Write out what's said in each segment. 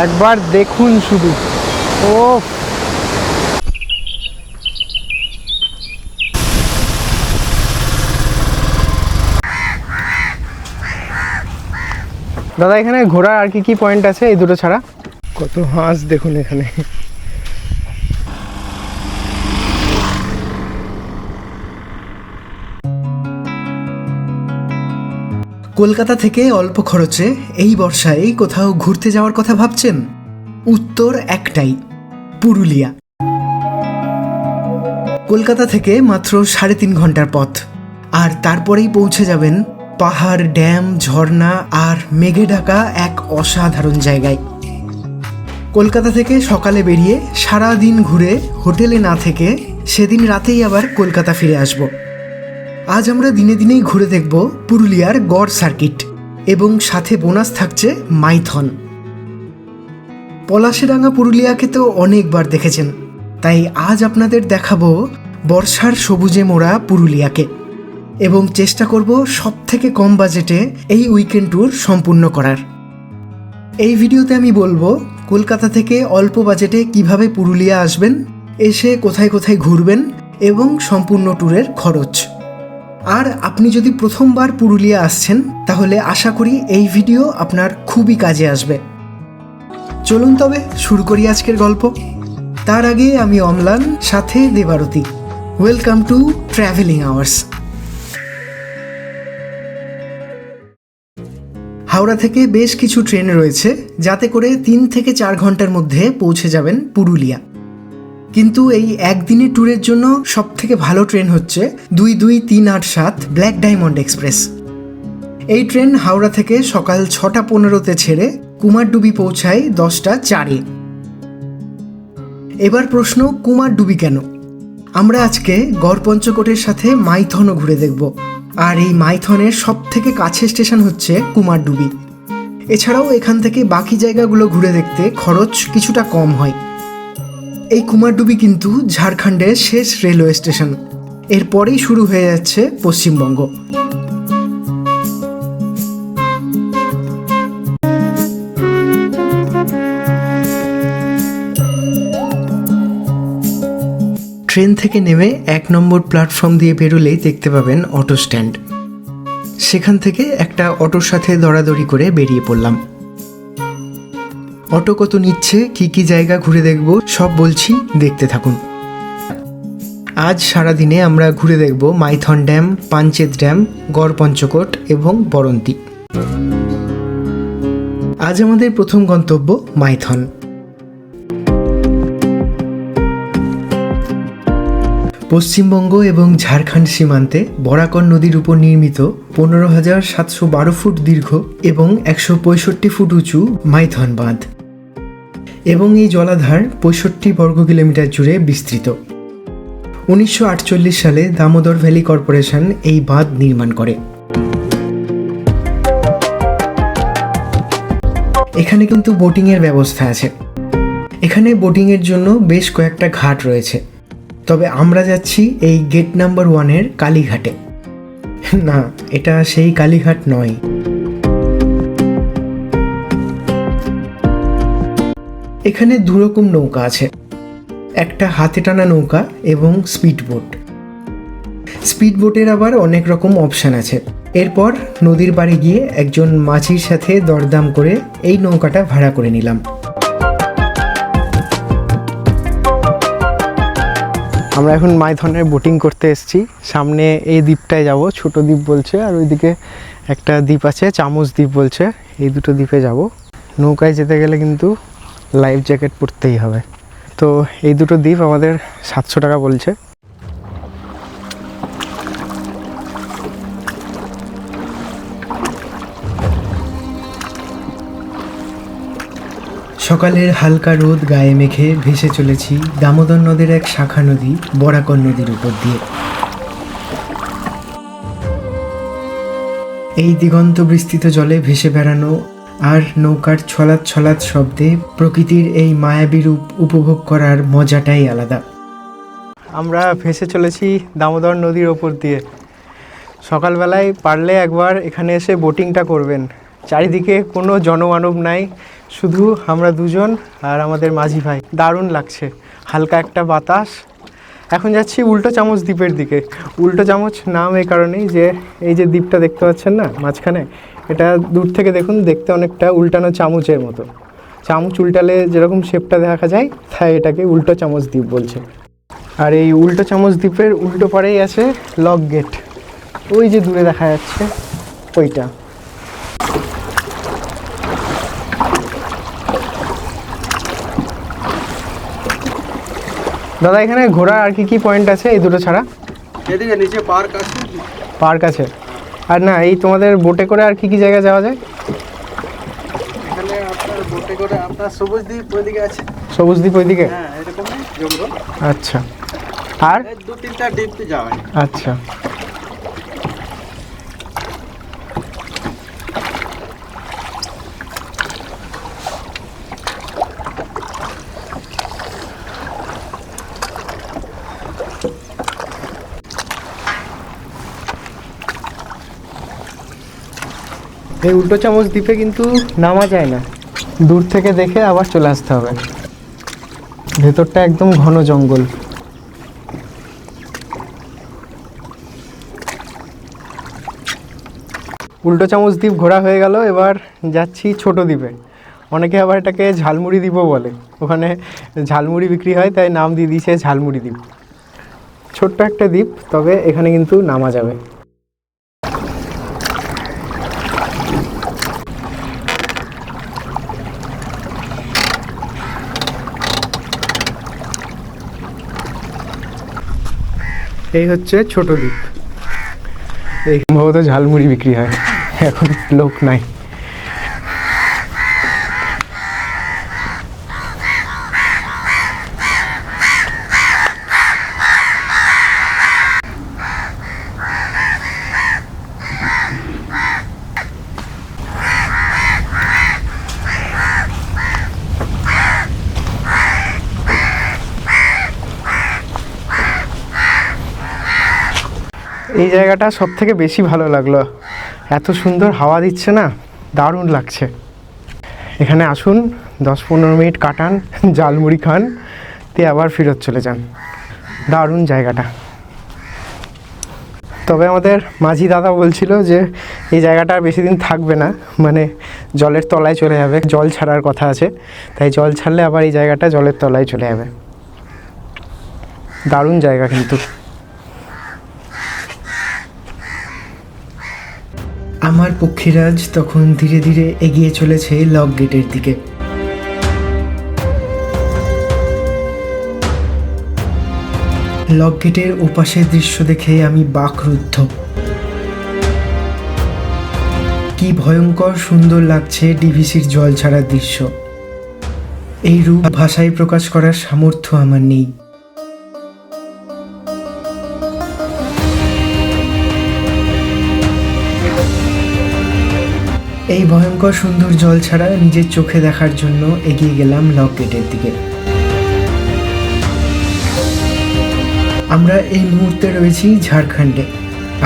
একবার দেখুন শুধু। ও দাদা, এখানে ঘোরার আর কি পয়েন্ট আছে এই দুটো ছাড়া? কত হাঁস দেখুন এখানে। কলকাতা থেকে অল্প খরচে এই বর্ষায় কোথাও ঘুরতে যাওয়ার কথা ভাবছেন? উত্তর একটাই, পুরুলিয়া। কলকাতা থেকে মাত্র 3.5 ঘন্টার পথ, আর তারপরেই পৌঁছে যাবেন পাহাড়, ড্যাম, ঝর্ণা আর মেঘে ঢাকা এক অসাধারণ জায়গায়। কলকাতা থেকে সকালে বেরিয়ে সারা দিন ঘুরে হোটেলে না থেকে সেদিন রাতেই আবার কলকাতা ফিরে আসব। আজ আমরা দিনে দিনেই ঘুরে দেখব পুরুলিয়ার গড় সার্কিট, এবং সাথে বোনাস থাকছে মাইথন। পলাশীডাঙ্গা পুরুলিয়াকে তো অনেকবার দেখেছেন, তাই আজ আপনাদের দেখাবো বর্ষার সবুজে মোড়া পুরুলিয়াকে, এবং চেষ্টা করব সব থেকে কম বাজেটে এই উইকেন্ড ট্যুর সম্পূর্ণ করার। এই ভিডিওতে আমি বলবো কলকাতা থেকে অল্প বাজেটে কিভাবে পুরুলিয়া আসবেন, এসে কোথায় কোথায় ঘুরবেন এবং সম্পূর্ণ ট্যুরের খরচ। আর আপনি যদি প্রথমবার পুরুলিয়া আসছেন তাহলে আশা করি এই ভিডিও আপনার খুবই কাজে আসবে। চলুন তবে শুরু করি আজকের গল্প। তার আগে আমি অম্লান, সাথে Debarati. Welcome to travelling hours. Howrah থেকে বেশ কিছু ট্রেন রয়েছে, যাতে করে 3 থেকে 4 ঘন্টার মধ্যে পৌঁছে যাবেন পুরুলিয়া। কিন্তু এই একদিনের ট্যুরের জন্য সব থেকে ভালো ট্রেন হচ্ছে 22387 ব্ল্যাক ডায়মন্ড এক্সপ্রেস। এই ট্রেন হাওড়া থেকে সকাল 6:15-তে ছেড়ে কুমারডুবি পৌঁছায় 10:04-এ। এবার প্রশ্ন, কুমারডুবি কেন? আমরা আজকে গড়পঞ্চকোটের সাথে মাইথনও ঘুরে দেখব, আর এই মাইথনের সব থেকে কাছের স্টেশন হচ্ছে কুমারডুবি। এছাড়াও এখান থেকে বাকি জায়গাগুলো ঘুরে দেখতে খরচ কিছুটা কম হয়। এই কুমারডুবি কিন্তু ঝাড়খণ্ডের শেষ রেলওয়ে স্টেশন, এরপরেই শুরু হয়ে যাচ্ছে পশ্চিমবঙ্গ। ট্রেন থেকে নেমে 1 নম্বর প্ল্যাটফর্ম দিয়ে বেরোলেই দেখতে পাবেন অটো স্ট্যান্ড। সেখান থেকে একটা অটোর সাথে দরাদরি করে বেরিয়ে পড়লাম। অটো কত নিচ্ছে, কি কি জায়গা ঘুরে দেখব সব বলছি, দেখতে থাকুন। আজ সারাদিনে আমরা ঘুরে দেখব মাইথন ড্যাম, পাঞ্চেত ড্যাম, গড়পঞ্চকোট এবং বরন্তী। আজ আমাদের প্রথম গন্তব্য মাইথন। পশ্চিমবঙ্গ এবং ঝাড়খণ্ড সীমান্তে বরাকর নদীর উপর নির্মিত 15,712 ফুট দীর্ঘ এবং 165 ফুট উঁচু মাইথন বাঁধ, এবং এই জলাধার 65 বর্গ কিলোমিটার জুড়ে বিস্তৃত। 1948 সালে দামোদর ভ্যালি কর্পোরেশন এই বাঁধ নির্মাণ করে। এখানে কিন্তু বোটিংয়ের ব্যবস্থা আছে। এখানে বোটিংয়ের জন্য বেশ কয়েকটা ঘাট রয়েছে, তবে আমরা যাচ্ছি এই গেট নাম্বার 1-এর কালীঘাটে। না, এটা সেই কালীঘাট নয়। এখানে দুরকম নৌকা আছে, একটা হাতে টানা নৌকা এবং স্পিড বোট। স্পিড বোটের আবার অনেক রকম অপশান আছে। এরপর নদীর পাড়ে গিয়ে একজন মাঝির সাথে দরদাম করে এই নৌকাটা ভাড়া করে নিলাম। আমরা এখন মাইথনের বোটিং করতে এসেছি। সামনে এই দ্বীপটায় যাব, ছোট দ্বীপ বলছে, আর ওইদিকে একটা দ্বীপ আছে চামচ দ্বীপ বলছে। এই দুটো দ্বীপে যাব। নৌকায় যেতে গেলে কিন্তু লাইফ জ্যাকেট পরতেই হবে। তো এই দুটো দ্বীপ আমাদের 700 টাকা বলছে। সকালের হালকা রোদ গায়ে মেখে ভেসে চলেছি দামোদর নদের এক শাখা নদী বরাকর নদীর উপর দিয়ে। এই দিগন্ত বিস্তৃত জলে ভেসে বেড়ানো আর নৌকার ছলাৎ ছলাৎ শব্দে প্রকৃতির এই মায়াবী রূপ উপভোগ করার মজাটাই আলাদা। আমরা ভেসে চলেছি দামোদর নদীর ওপর দিয়ে। সকালবেলায় পারলে একবার এখানে এসে বোটিংটা করবেন। চারিদিকে কোনো জনমানব নাই, শুধু আমরা দুজন আর আমাদের মাঝি ভাই। দারুণ লাগছে, হালকা একটা বাতাস। এখন যাচ্ছি উল্টো চামচ দ্বীপের দিকে। উল্টো চামচ নাম এই কারণেই যে এই যে দ্বীপটা দেখতে পাচ্ছেন না মাঝখানে, এটা দূর থেকে দেখুন দেখতে অনেকটা উল্টানো চামচের মতো। চামচ উল্টালে যেরকম শেপটা দেখা যায়, তাই এটাকে উল্টো চামচ দ্বীপ বলছে। আর এই উল্টো চামচ দ্বীপের উল্টো পাড়েই আছে লক গেট, ওই যে দূরে দেখা যাচ্ছে ওইটা। দাদা এখানে ঘোরার আর কি কি পয়েন্ট আছে এই দুটো ছাড়া? এদিকে নিচে পার্ক আছে। পার্ক আছে, আর না এই তোমাদের বোটে করে আর কি কি জায়গায় যাওয়া যায়? এখানে আপনার বোটে করে আপনার সবুজ দ্বীপ ওইদিকে আছে। সবুজ দ্বীপ ওইদিকে? হ্যাঁ এরকম জঙ্গল। আচ্ছা, আর এই 2-3টা দ্বীপ যাওয়া যায়। আচ্ছা, এই উল্টো চামচ দ্বীপে কিন্তু নামা যায় না, দূর থেকে দেখে আবার চলে আসতে হবে। ভেতরটা একদম ঘন জঙ্গল। উল্টো চামচ দ্বীপ ঘোরা হয়ে গেল, এবার যাচ্ছি ছোট দ্বীপে। অনেকে আবার এটাকে ঝালমুড়ি দ্বীপও বলে, ওখানে ঝালমুড়ি বিক্রি হয় তাই নাম দিয়ে দিয়েছে ঝালমুড়ি দ্বীপ। ছোট্ট একটা দ্বীপ, তবে এখানে কিন্তু নামা যাবে। এই হচ্ছে ছোট দ্বীপ, এই সম্ভবত ঝালমুড়ি বিক্রি হয়, এখন লোক নাই। এই জায়গাটা সব থেকে বেশি ভালো লাগলো, এত সুন্দর হাওয়া দিচ্ছে না, দারুণ লাগছে। এখানে আসুন, 10-15 মিনিট কাটান, ঝালমুড়ি খান, দিয়ে আবার ফেরত চলে যান। দারুণ জায়গাটা। তবে আমাদের মাঝি দাদা বলছিল যে এই জায়গাটা আর বেশি দিন থাকবে না, মানে জলের তলায় চলে যাবে, জল ছাড়ার কথা আছে, তাই জল ছাড়লে আবার এই জায়গাটা জলের তলায় চলে যাবে। দারুণ জায়গা কিন্তু। আমার পক্ষীরাজ তখন ধীরে ধীরে এগিয়ে চলেছে লক গেটের দিকে। লক গেটের ওপাশের দৃশ্য দেখে আমি বাকরুদ্ধ। কি ভয়ঙ্কর সুন্দর লাগছে ডিভিসির জল ছাড়ার দৃশ্য। এই রূপ ভাষায় প্রকাশ করার সামর্থ্য আমার নেই। এই ভয়ঙ্কর সুন্দর জল ছাড়া নিজের চোখে দেখার জন্য এগিয়ে গেলাম লক গেটের দিকে। আমরা এই মুহূর্তে রয়েছি ঝাড়খণ্ডে,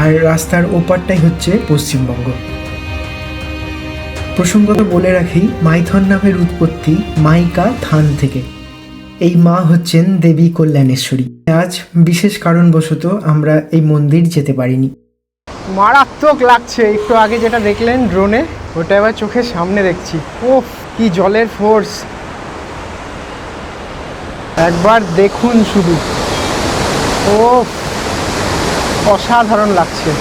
আর রাস্তার ওপারটাই হচ্ছে পশ্চিমবঙ্গ। প্রসঙ্গত বলে রাখি, মাইথন নামের উৎপত্তি মাইকা থান থেকে। এই মা হচ্ছেন দেবী কল্যাণেশ্বরী। আজ বিশেষ কারণবশত আমরা এই মন্দির যেতে পারিনি। মারাত্মক লাগছে, একটু আগে যেটা দেখলেন ড্রোনে, ওটা এবার চোখের সামনে দেখছি। ওফ, কি জলের ফোর্স, একবার দেখুন শুধু। ওফ, অসাধারণ লাগছে।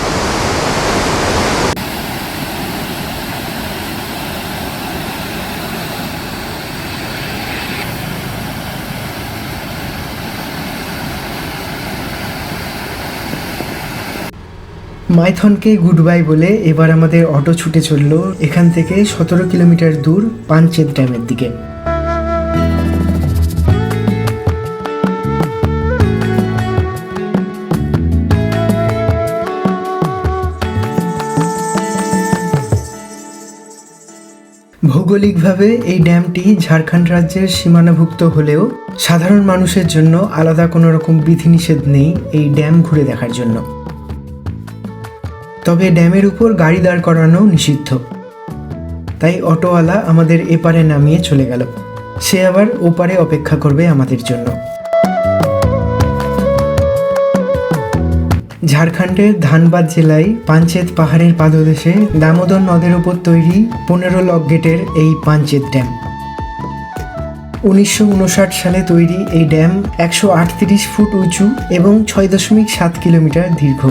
মাইথনকে গুড বাই বলে এবার আমাদের অটো ছুটে চললো এখান থেকে 17 কিলোমিটার দূর পাঞ্চেত ড্যামের দিকে। ভৌগোলিকভাবে এই ড্যামটি ঝাড়খণ্ড রাজ্যের সীমানাভুক্ত হলেও সাধারণ মানুষের জন্য আলাদা কোনো রকম বিধিনিষেধ নেই এই ড্যাম ঘুরে দেখার জন্য। তবে ড্যামের উপর গাড়ি দাঁড় করানো নিষিদ্ধ, তাই অটোওয়ালা আমাদের এপারে নামিয়ে চলে গেল। সে আবার ওপারে অপেক্ষা করবে আমাদের জন্য। ঝাড়খণ্ডের ধানবাদ জেলায় পাঞ্চেত পাহাড়ের পাদদেশে দামোদর নদের উপর তৈরি 15 লক গেটের এই পাঞ্চেত ড্যাম। 1959 সালে তৈরি এই ড্যাম 138 ফুট উঁচু এবং 6.7 কিলোমিটার দীর্ঘ।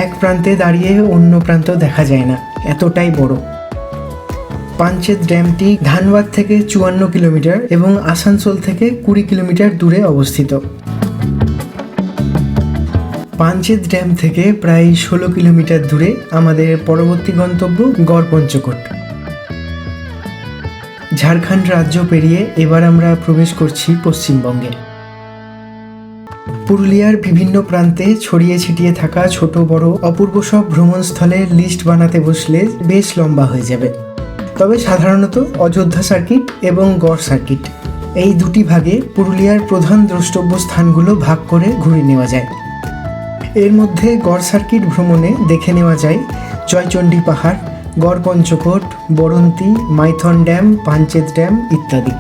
এক প্রান্তে দাঁড়িয়ে অন্য প্রান্ত দেখা যায় না, এতটাই বড়। পাঞ্চেত ড্যামটি ধানবাদ থেকে 54 কিলোমিটার এবং আসানসোল থেকে 20 কিলোমিটার দূরে অবস্থিত। পাঞ্চেত ড্যাম থেকে প্রায় 16 কিলোমিটার দূরে আমাদের পরবর্তী গন্তব্য গড়পঞ্চকোট। ঝাড়খণ্ড রাজ্য পেরিয়ে এবার আমরা প্রবেশ করছি পশ্চিমবঙ্গে। পুরুলিয়ার বিভিন্ন প্রান্তে ছড়িয়ে ছিটিয়ে থাকা ছোট বড় অপূর্ব সব ভ্রমণস্থলের লিস্ট বানাতে বসলে বেশ লম্বা হয়ে যাবে। তবে সাধারণত অযোধ্যা সার্কিট এবং গড় সার্কিট এই দুটি ভাগে পুরুলিয়ার প্রধান দ্রষ্টব্য স্থানগুলো ভাগ করে ঘুরে নেওয়া যায়। এর মধ্যে গড় সার্কিট ভ্রমণে দেখে নেওয়া যায় জয়চণ্ডী পাহাড়, গড়পঞ্চকোট, বরন্তি, মাইথন ড্যাম, পাঞ্চেত ড্যাম ইত্যাদি।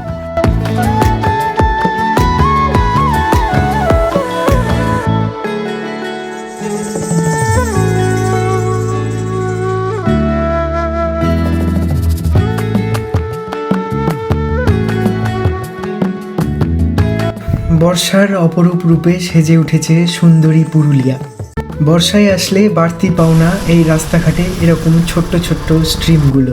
বর্ষার অপরূপ রূপে সেজে উঠেছে সুন্দরী পুরুলিয়া। বর্ষায় আসলে বাড়তি পাওনা এই রাস্তাঘাটে এরকম ছোট্ট ছোট্ট স্ট্রিমগুলো।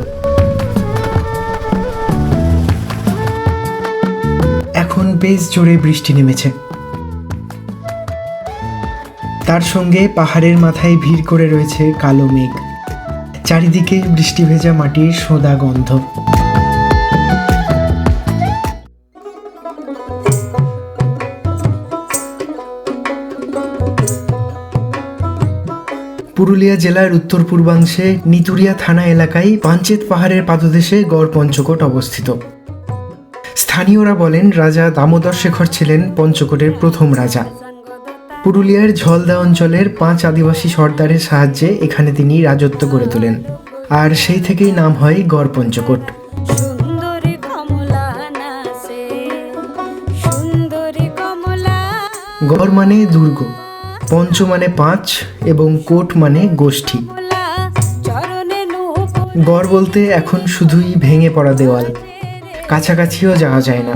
এখন বেশ জোরে বৃষ্টি নেমেছে, তার সঙ্গে পাহাড়ের মাথায় ভিড় করে রয়েছে কালো মেঘ। চারিদিকে বৃষ্টি ভেজা মাটির সোঁদা গন্ধ। পুরুলিয়া জেলার উত্তর পূর্বাংশে নিতুরিয়া থানা এলাকায় পাঞ্চেত পাহাড়ের পাদদেশে গড়পঞ্চকোট অবস্থিত। স্থানীয়রা বলেন রাজা দামোদর শেখর ছিলেন পঞ্চকোটের প্রথম রাজা। পুরুলিয়ার ঝলদা অঞ্চলের 5 আদিবাসী সর্দারের সাহায্যে এখানে তিনি রাজত্ব গড়ে তোলেন, আর সেই থেকেই নাম হয় গড়পঞ্চকোট। গড় মানে দুর্গ, পঞ্চ মানে 5 এবং কোট মানে গোষ্ঠী। গড় বলতে এখন শুধুই ভেঙে পড়া দেওয়াল, কাছাকাছিও যাওয়া যায় না।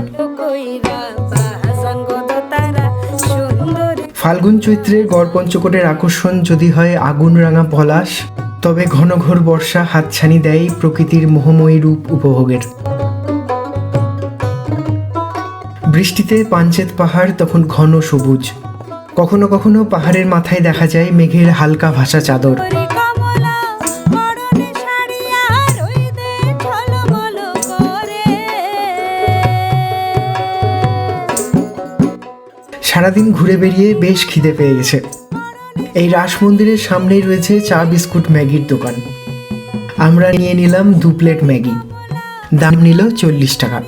ফাল্গুন চৈত্রে গড়পঞ্চকোটের আকর্ষণ যদি হয় আগুন রাঙা পলাশ, তবে ঘন ঘোর বর্ষা হাতছানি দেয় প্রকৃতির মোহময়ী রূপ উপভোগের। বৃষ্টিতে পাঞ্চেত পাহাড় তখন ঘন সবুজ। কখনো কখনো পাহাড়ের মাথায় দেখা যায় মেঘের হালকা ভাসা চাদর। সারাদিন ঘুরে বেরিয়ে বেশ খিদে পেয়ে গেছে। এই রাস মন্দিরের সামনেই রয়েছে চা বিস্কুট ম্যাগির দোকান। আমরা নিয়ে নিলাম 2 প্লেট ম্যাগি, দাম নিল 40 টাকা।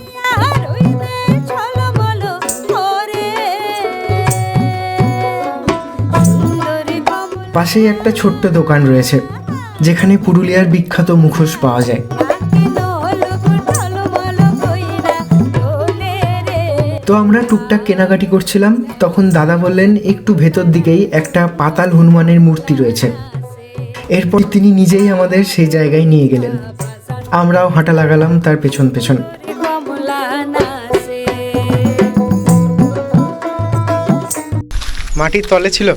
পাশেই একটা ছোট্ট দোকান রয়েছে যেখানে পুরুলিয়ার বিখ্যাত মুখোশ পাওয়া যায়। তো আমরা টুকটাক কেনাকাটি করছিলাম, তখন দাদা বললেন একটু ভেতর দিকেই একটা পাতাল হনুমানের মূর্তি রয়েছে। এরপর তিনি নিজেই আমাদের সেই জায়গায় নিয়ে গেলেন। আমরাও হাঁটা লাগালাম তার পেছন পেছন। মাটির তলে ছিল,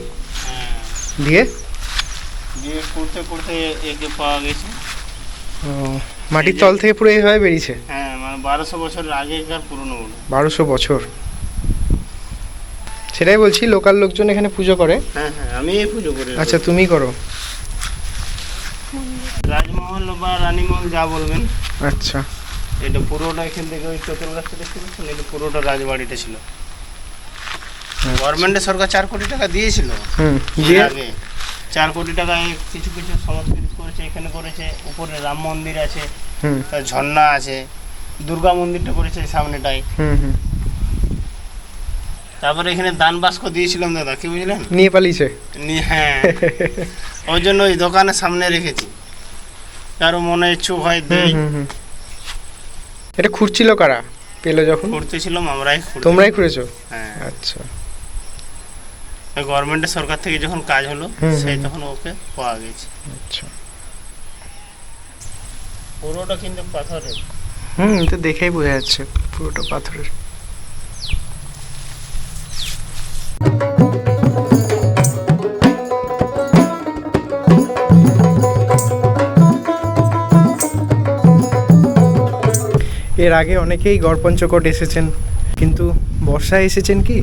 দিয়ে দিয়ে করতে করতে একে পাওয়া গেছে। মাটির তল থেকে পুরো এইভাবে বেরিয়েছে। হ্যাঁ, মানে 1200 বছরের আগেকার পুরনো বলে। 1200 বছর, সেটাই বলছি। লোকাল লোকজন এখানে পুজো করে। হ্যাঁ হ্যাঁ, আমি এই পুজো করি। আচ্ছা, তুমি করো? রাজমহল বা রানীমহল যা বলবেন। আচ্ছা, এটা পুরোটা এখান থেকে ওই চতুর গাছটা দেখতে পাচ্ছেন, এটা পুরোটা রাজবাড়িটা ছিল। গভর্নমেন্টে সরকার 4 কোটি টাকা দিয়েছিল। দিয়ে আগে 4 কোটি টাকায় কিছু কিছু সংস্কৃতি করেছে, এখানে করেছে। উপরে রাম মন্দির আছে, ঝর্ণা আছে, দুর্গা মন্দিরটা করেছে সামনেটাই। তারপরে এখানে দান বাস্ক দিয়েছিলাম দাদা, কি বুঝলেন? নিয়ে পালিয়েছে। হ্যাঁ, ওই জন্য ওই দোকানের সামনে রেখেছি। কারো মনে ইচ্ছুক হয় দেই। এটা খুঁড়ছিল কারা পেলো যখন? করতেছিলাম আমরাই। তোমরাই খুঁড়েছো? হ্যাঁ, আচ্ছা। গভর্নমেন্টের সরকার থেকে যখন কাজ হলো সেই তখন ওকে পাওয়া গেছে। আচ্ছা। পুরোটা কিন্তু পাথরের। তো দেখেই বোঝা যাচ্ছে পুরোটা পাথরের। এর আগে অনেকেই গড়পঞ্চকোট এসেছেন, কিন্তু বর্ষায় এসেছেন কি?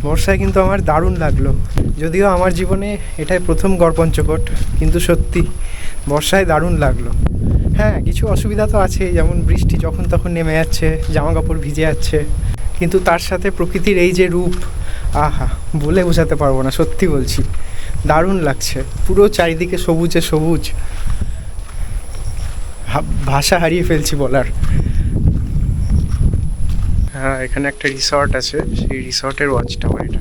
বর্ষায় কিন্তু আমার দারুণ লাগলো। যদিও আমার জীবনে এটাই প্রথম গড়পঞ্চকোট, কিন্তু সত্যি বর্ষায় দারুণ লাগলো। হ্যাঁ, কিছু অসুবিধা তো আছে, যেমন বৃষ্টি যখন তখন নেমে যাচ্ছে, জামা কাপড় ভিজে যাচ্ছে, কিন্তু তার সাথে প্রকৃতির এই যে রূপ, আহা, বলে বোঝাতে পারবো না, সত্যি বলছি দারুণ লাগছে। পুরো চারিদিকে সবুজে সবুজ, ভাষা হারিয়ে ফেলছি বলার। হ্যাঁ, এখানে একটা রিসর্ট আছে, সেই রিসর্টের ওয়াচ টাওয়ার এটা।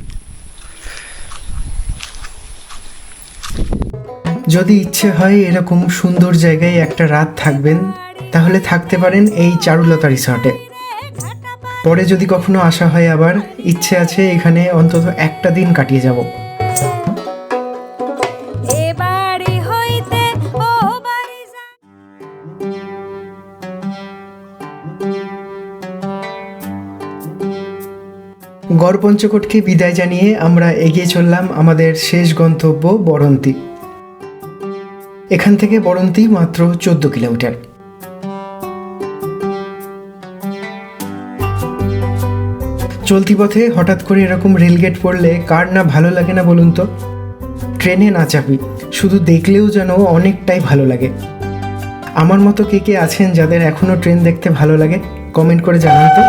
যদি ইচ্ছে হয় এরকম সুন্দর জায়গায় একটা রাত থাকবেন, তাহলে থাকতে পারেন এই চারুলতা রিসর্টে। পরে যদি কখনো আসা হয় আবার, ইচ্ছে আছে এখানে অন্তত একটা দিন কাটিয়ে যাব। গড়পঞ্চকোটকে বিদায় জানিয়ে আমরা এগিয়ে চললাম আমাদের শেষ গন্তব্য বরন্তী। এখান থেকে বরন্তী মাত্র 14 কিলোমিটার। চলতি পথে হঠাৎ করে এরকম রেলগেট পড়লে কার না ভালো লাগে না বলুন তো? ট্রেনে না চাপি, শুধু দেখলেও যেন অনেকটাই ভালো লাগে। আমার মতো কে কে আছেন যাদের এখনও ট্রেন দেখতে ভালো লাগে? কমেন্ট করে জানান তো।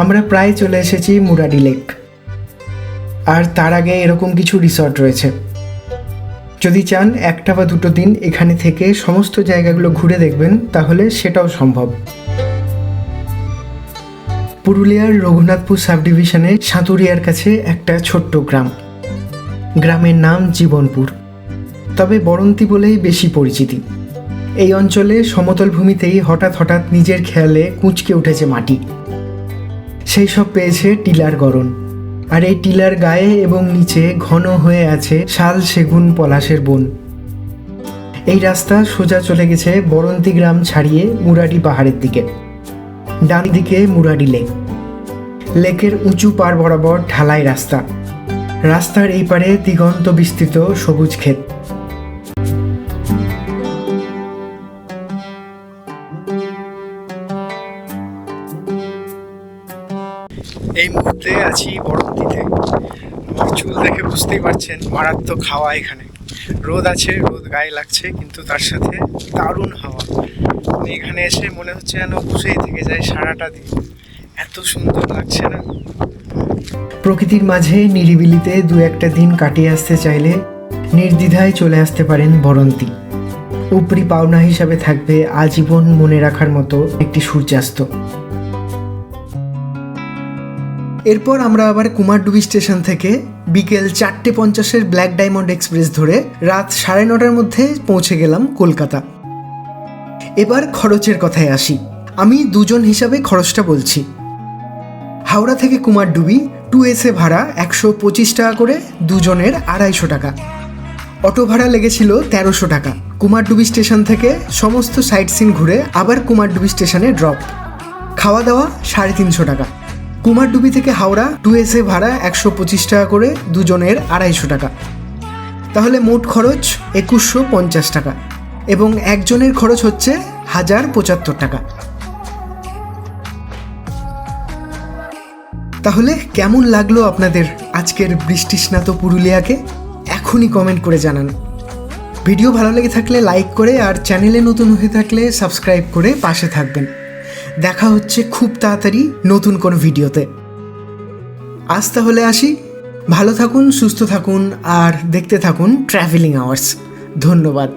আমরা প্রায় চলে এসেছি মুরাডি লেক। আর তার আগে এরকম কিছু রিসর্ট রয়েছে। যদি চান একটা বা দুটো দিন এখানে থেকে সমস্ত জায়গাগুলো ঘুরে দেখবেন, তাহলে সেটাও সম্ভব। পুরুলিয়ার রঘুনাথপুর সাব ডিভিশনে সাঁতুরিয়ার কাছে একটা ছোট্ট গ্রাম। গ্রামের নাম জীবনপুর, তবে বরন্তী বলেই বেশি পরিচিতি। এই অঞ্চলে সমতল ভূমিতেই হঠাৎ হঠাৎ নিজের খেয়ালে কুঁচকে উঠেছে মাটি। সেই সব পেয়েছে টিলার গড়ন, আর এই টিলার গায়ে এবং নিচে ঘন হয়ে আছে শাল, সেগুন, পলাশের বন। এই রাস্তা সোজা চলে গেছে বরন্তী গ্রাম ছাড়িয়ে মুরাডি পাহাড়ের দিকে। ডান দিকে মুরাডি লেক। লেকের উঁচু পার বরাবর ঢালাই রাস্তা। রাস্তার এই পারে দিগন্ত বিস্তৃত সবুজ ক্ষেত। এই মুহূর্তে আছি বরন্তিতে। আমার চুল দেখে বুঝতেই পারছেন মারাত্মক হাওয়া এখানে। রোদ আছে, রোদ গায়ে লাগছে, কিন্তু তার সাথে দারুণ হাওয়া। মানে এখানে এসে মনে হচ্ছে যেন বসেই থেকে যায় সারাটা দিন, এত সুন্দর লাগছে না। প্রকৃতির মাঝে নিরিবিলিতে দু একটা দিন কাটিয়ে আসতে চাইলে নির্দ্বিধায় চলে আসতে পারেন বরন্তী। উপরি পাওনা হিসাবে থাকবে আজীবন মনে রাখার মতো একটি সূর্যাস্ত। এরপর আমরা আবার কুমারডুবি স্টেশন থেকে বিকেল 4:50 ব্ল্যাক ডায়মন্ড এক্সপ্রেস ধরে রাত 9:30টার মধ্যে পৌঁছে গেলাম কলকাতা। এবার খরচের কথায় আসি। আমি দুজন হিসাবে খরচটা বলছি। হাওড়া থেকে কুমারডুবি 2AC ভাড়া 125 টাকা করে, দুজনের 250 টাকা। অটো ভাড়া লেগেছিল 1300 টাকা। কুমারডুবি স্টেশন থেকে সমস্ত সাইট সিন ঘুরে আবার কুমারডুবি স্টেশনে ড্রপ। খাওয়া দাওয়া 350 টাকা। কুমারডুবি থেকে হাওড়া 2AC ভাড়া 125 টাকা করে, দুজনের 250 টাকা। তাহলে মোট খরচ 2150 টাকা, এবং একজনের খরচ হচ্ছে 1075 টাকা। তাহলে কেমন লাগলো আপনাদের আজকের বৃষ্টিস্নাত পুরুলিয়াকে? এখনই কমেন্ট করে জানান। ভিডিও ভালো লেগে থাকলে লাইক করে আর চ্যানেলে নতুন হয়ে থাকলে সাবস্ক্রাইব করে পাশে থাকবেন। দেখা হচ্ছে খুব তাড়াতাড়ি নতুন কোনো ভিডিওতে। আজ তাহলে আসি, ভালো থাকুন, সুস্থ থাকুন আর দেখতে থাকুন ট্রাভেলিং আওয়ার্স। ধন্যবাদ।